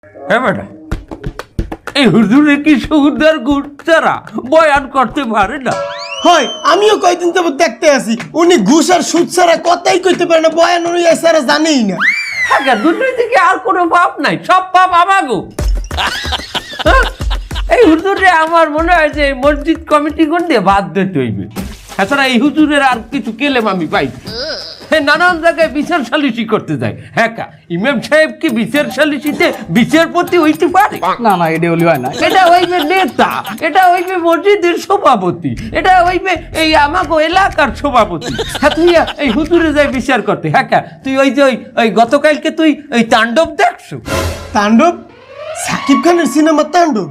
হ্যাঁ বেটা, এই হুজুরে কি সুদার গুড় বয়ান করতে পারে না? হয় আমিও কয়দিন যাবত দেখতে আছি উনি ঘুষ আর সুদ ছাড়া কথাই কইতে পারে না, বয়ান উনি ছাড়া জানেই না। হ্যাঁ, দুর্নীতিকে আর কোনো পাপ নাই, সব পাপ আমাগো। এই হুজুরে আমার মনে হয় যে মসজিদ কমিটি কোন দিয়ে বাদ দিতে হইবে। এছাড়া এই হুজুরের আর কিছু কেলেম আমি পাই, নানান জায়গায় বিচার সালিসি করতে যায়। হ্যাঁ, ইমাম সাহেব কি বিচার সালিসিতে বিচারপতি হইতে পারে? না না, এটা হলি হয় না। এটা হইবে নেতা, এটা হইবে মসজিদের সভাপতি, এটা হইবে এই আমাকে এলাকার সভাপতি। হ্যাঁ, তুই এই হুজুরে যাই বিচার করতে। হ্যাঁ, তুই ওই যে ওই গতকালকে তুই ওই তাণ্ডব দেখছো? তাণ্ডব? সাকিব খানের সিনেমা তাণ্ডব?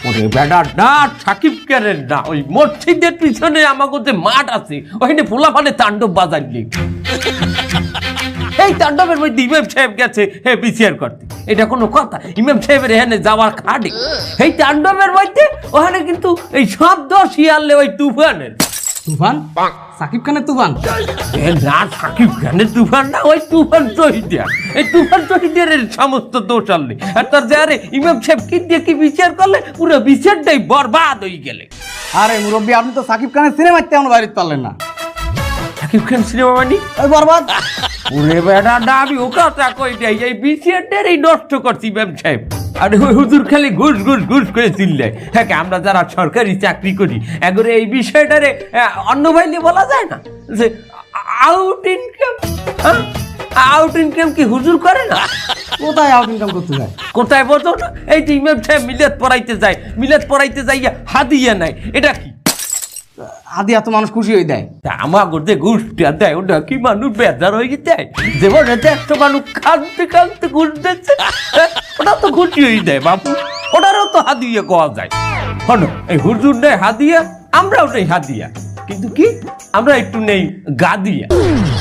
ওরে বেটা না, সাকিব খানের না, ওই মসজিদের পিছনে আমাকে যে মাঠ আছে ওখানে ফুলাফানে তাণ্ডব বাজাইলি। এই তাণ্ডবের মধ্যে ইমাম সাহেব গেছে বিচার করতে, এটা কোনো কথা? ইমাম সাহেবের এখানে যাওয়ার খাটে। এই তাণ্ডবের মধ্যে ওখানে কিন্তু এই শব্দ শিয়ালে ওই তুফানের। তুফান? সাকিব খানের তুফান? না, সাকিব খানের তুফান না, ওই তুফান শহীদের। এই তুফান শহীদের সমস্ত দোষ আনলে আর তার যে আরে ইমাম সাহেব কি দিয়ে কি বিচার করলে পুরো বিচারটাই বরবাদ হয়ে গেলে। আরে মুরব্বী, আপনি তো সাকিব খানের সিনেমায় তেমন বাইরে পারলেন না। সাকিব খান সিনেমা মানে ওই বরবাদ। ওরে বেটা না, আমি ও কথা কই নাই, এই বিচারটারই নষ্ট করছি ইমাম সাহেব। আরে ওই হুজুর খালি ঘুষ ঘুষ ঘুষ করে চিল্লায়। হ্যাঁ, আমরা যারা সরকারি চাকরি করি এগরে এই বিষয়টারে অন্য ভাইলে বলা যায় না যে আউট ইনকাম। আউট ইনকাম কি হুজুর করে না? কোথায় আউট ইনকাম করতে যায়? কোথায় বলতো না, এই যে ইমাম সাহেব মিলাদ পড়াইতে যায়, মিলাদ পড়াইতে যাইয়া হাদিয়া নাই, এটা কি? আদি এত মানুষ খুশি হয়ে দেয়। আমার যে ঘুষটা দেয় ওটা কি মানুষ বেজার হয়ে যায়? যেমন একটা মানুষ কাঁদতে কাঁদতে ঘুষ দিচ্ছে, ওটা তো খুশি হয়ে দেয় বাবু, ওটারও তো হাদিয়া কোয়া যায়। শোনো, এই হুজুর নেই হাদিয়া, আমরাও নেই হাদিয়া, কিন্তু কি আমরা একটু নেই গাদিয়া।